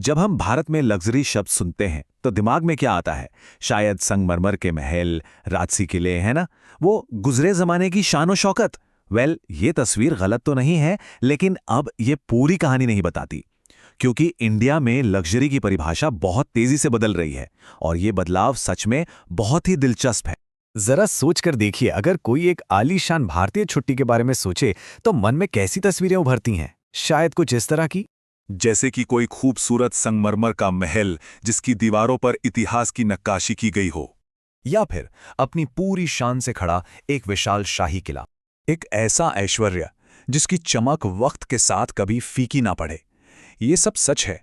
जब हम भारत में लग्जरी शब्द सुनते हैं तो दिमाग में क्या आता है? शायद संगमरमर के महल, राजसी किले, है ना? वो गुजरे जमाने की शान और शौकत। ये तस्वीर गलत तो नहीं है, लेकिन अब ये पूरी कहानी नहीं बताती। क्योंकि इंडिया में लग्जरी की परिभाषा बहुत तेजी से बदल रही है और ये बदलाव सच में बहुत ही दिलचस्प है। जरा सोच कर देखिए, अगर कोई एक आलीशान भारतीय छुट्टी के बारे में सोचे तो मन में कैसी तस्वीरें उभरती हैं? शायद कुछ इस तरह की, जैसे कि कोई खूबसूरत संगमरमर का महल जिसकी दीवारों पर इतिहास की नक्काशी की गई हो, या फिर अपनी पूरी शान से खड़ा एक विशाल शाही किला। एक ऐसा ऐश्वर्य जिसकी चमक वक्त के साथ कभी फीकी ना पड़े। ये सब सच है,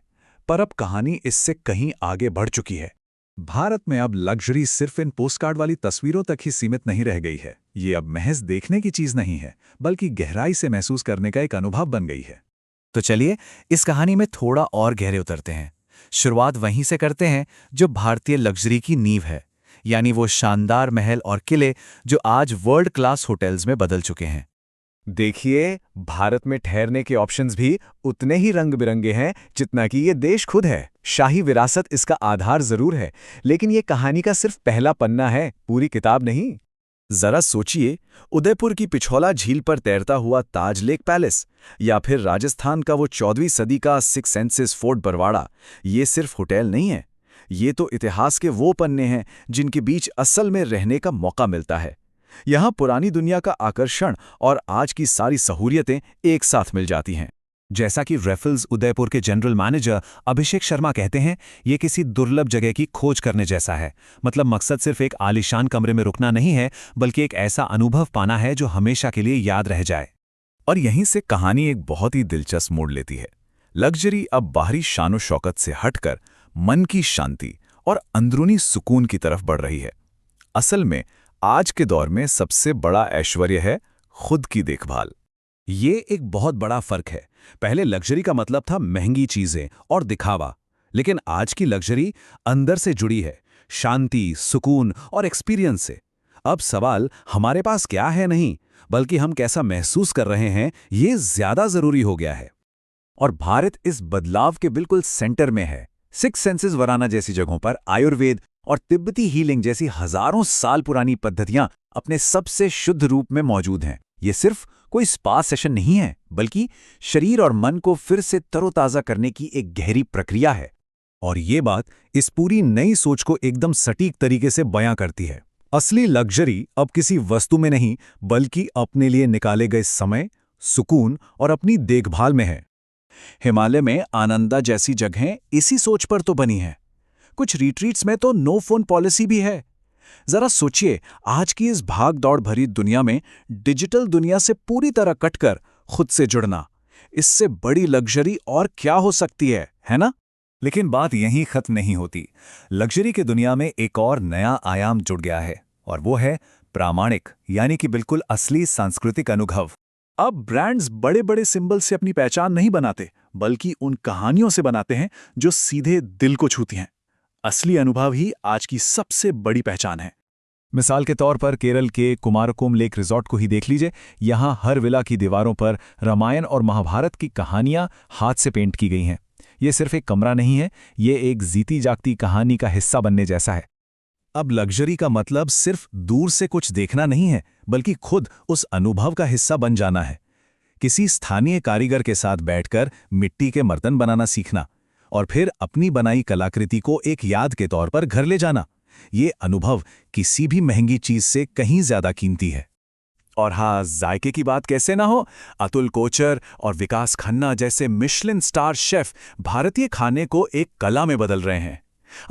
पर अब कहानी इससे कहीं आगे बढ़ चुकी है। भारत में अब लग्जरी सिर्फ इन पोस्टकार्ड वाली तस्वीरों तक ही सीमित नहीं रह गई है। ये अब महज देखने की चीज नहीं है, बल्कि गहराई से महसूस करने का एक अनुभव बन गई है। तो चलिए इस कहानी में थोड़ा और गहरे उतरते हैं। शुरुआत वहीं से करते हैं जो भारतीय लग्जरी की नींव है, यानी वो शानदार महल और किले जो आज वर्ल्ड क्लास होटल्स में बदल चुके हैं। देखिए, भारत में ठहरने के ऑप्शंस भी उतने ही रंग बिरंगे हैं जितना कि ये देश खुद है। शाही विरासत इसका आधार जरूर है, लेकिन ये कहानी का सिर्फ पहला पन्ना है, पूरी किताब नहीं। जरा सोचिए, उदयपुर की पिछौला झील पर तैरता हुआ ताज लेक पैलेस, या फिर राजस्थान का वो 14वीं सदी का सिक्स सेंसेस फोर्ट बरवाड़ा। ये सिर्फ होटल नहीं है, ये तो इतिहास के वो पन्ने हैं जिनके बीच असल में रहने का मौका मिलता है। यहाँ पुरानी दुनिया का आकर्षण और आज की सारी सहूलियतें एक साथ मिल जाती हैं। जैसा कि रेफल्स उदयपुर के जनरल मैनेजर अभिषेक शर्मा कहते हैं, ये किसी दुर्लभ जगह की खोज करने जैसा है। मतलब मकसद सिर्फ एक आलीशान कमरे में रुकना नहीं है, बल्कि एक ऐसा अनुभव पाना है जो हमेशा के लिए याद रह जाए। और यहीं से कहानी एक बहुत ही दिलचस्प मोड़ लेती है। लग्जरी अब बाहरी शानो शौकत से हटकर मन की शांति और अंदरूनी सुकून की तरफ बढ़ रही है। असल में आज के दौर में सबसे बड़ा ऐश्वर्य है खुद की देखभाल। ये एक बहुत बड़ा फर्क है। पहले लग्जरी का मतलब था महंगी चीजें और दिखावा, लेकिन आज की लग्जरी अंदर से जुड़ी है, शांति, सुकून और एक्सपीरियंस से। अब सवाल हमारे पास क्या है नहीं, बल्कि हम कैसा महसूस कर रहे हैं, ये ज्यादा जरूरी हो गया है। और भारत इस बदलाव के बिल्कुल सेंटर में है। सिक्स सेंसेस वराना जैसी जगहों पर आयुर्वेद और तिब्बती हीलिंग जैसी हजारों साल पुरानी पद्धतियां अपने सबसे शुद्ध रूप में मौजूद हैं। ये सिर्फ कोई स्पा सेशन नहीं है, बल्कि शरीर और मन को फिर से तरोताजा करने की एक गहरी प्रक्रिया है। और ये बात इस पूरी नई सोच को एकदम सटीक तरीके से बयां करती है। असली लग्जरी अब किसी वस्तु में नहीं, बल्कि अपने लिए निकाले गए समय, सुकून और अपनी देखभाल में है। हिमालय में आनंदा जैसी जगहें इसी सोच पर तो बनी हैं। कुछ रिट्रीट्स में तो नो फोन पॉलिसी भी है। जरा सोचिए, आज की इस भाग दौड़ भरी दुनिया में डिजिटल दुनिया से पूरी तरह कटकर खुद से जुड़ना, इससे बड़ी लग्जरी और क्या हो सकती है ना? लेकिन बात यहीं खत्म नहीं होती। लग्जरी की दुनिया में एक और नया आयाम जुड़ गया है, और वो है प्रामाणिक, यानी कि बिल्कुल असली सांस्कृतिक अनुभव। अब ब्रांड्स बड़े बड़े सिंबल से अपनी पहचान नहीं बनाते, बल्कि उन कहानियों से बनाते हैं जो सीधे दिल को छूती हैं। असली अनुभव ही आज की सबसे बड़ी पहचान है। मिसाल के तौर पर केरल के कुमारकोम लेक रिजॉर्ट को ही देख लीजिए। यहाँ हर विला की दीवारों पर रामायण और महाभारत की कहानियां हाथ से पेंट की गई हैं। ये सिर्फ एक कमरा नहीं है, ये एक जीती जागती कहानी का हिस्सा बनने जैसा है। अब लग्जरी का मतलब सिर्फ दूर से कुछ देखना नहीं है, बल्कि खुद उस अनुभव का हिस्सा बन जाना है। किसी स्थानीय कारीगर के साथ बैठकर मिट्टी के बर्तन बनाना सीखना और फिर अपनी बनाई कलाकृति को एक याद के तौर पर घर ले जाना, ये अनुभव किसी भी महंगी चीज से कहीं ज्यादा कीमती है। और हाँ, जायके की बात कैसे ना हो। अतुल कोचर और विकास खन्ना जैसे मिशेलिन स्टार शेफ भारतीय खाने को एक कला में बदल रहे हैं।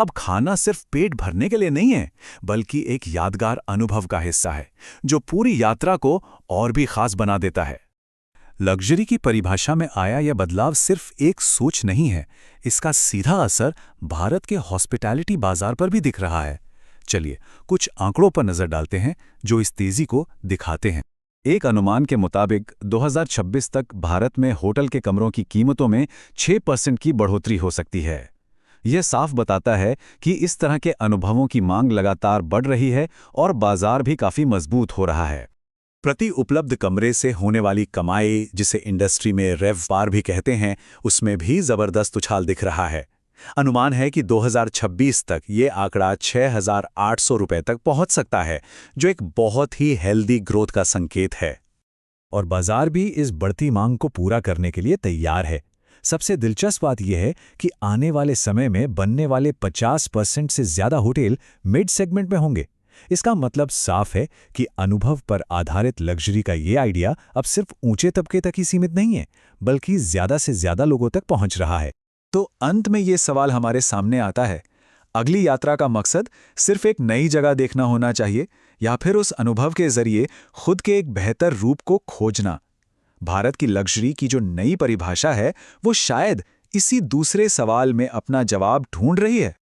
अब खाना सिर्फ पेट भरने के लिए नहीं है, बल्कि एक यादगार अनुभव का हिस्सा है जो पूरी यात्रा को और भी खास बना देता है। लग्जरी की परिभाषा में आया यह बदलाव सिर्फ एक सोच नहीं है, इसका सीधा असर भारत के हॉस्पिटैलिटी बाजार पर भी दिख रहा है। चलिए कुछ आंकड़ों पर नजर डालते हैं जो इस तेजी को दिखाते हैं। एक अनुमान के मुताबिक 2026 तक भारत में होटल के कमरों की कीमतों में 6% की बढ़ोतरी हो सकती है। यह साफ बताता है कि इस तरह के अनुभवों की मांग लगातार बढ़ रही है और बाजार भी काफी मजबूत हो रहा है। प्रति उपलब्ध कमरे से होने वाली कमाई, जिसे इंडस्ट्री में रेवपार भी कहते हैं, उसमें भी जबरदस्त उछाल दिख रहा है। अनुमान है कि 2026 तक ये आंकड़ा 6,800 रुपए तक पहुंच सकता है, जो एक बहुत ही हेल्दी ग्रोथ का संकेत है। और बाजार भी इस बढ़ती मांग को पूरा करने के लिए तैयार है। सबसे दिलचस्प बात यह है कि आने वाले समय में बनने वाले 50% से ज्यादा होटल मिड सेगमेंट में होंगे। इसका मतलब साफ है कि अनुभव पर आधारित लग्जरी का ये आइडिया अब सिर्फ ऊंचे तबके तक ही सीमित नहीं है, बल्कि ज्यादा से ज्यादा लोगों तक पहुंच रहा है। तो अंत में ये सवाल हमारे सामने आता है, अगली यात्रा का मकसद सिर्फ एक नई जगह देखना होना चाहिए या फिर उस अनुभव के जरिए खुद के एक बेहतर रूप को खोजना? भारत की लग्जरी की जो नई परिभाषा है वो शायद इसी दूसरे सवाल में अपना जवाब ढूंढ रही है।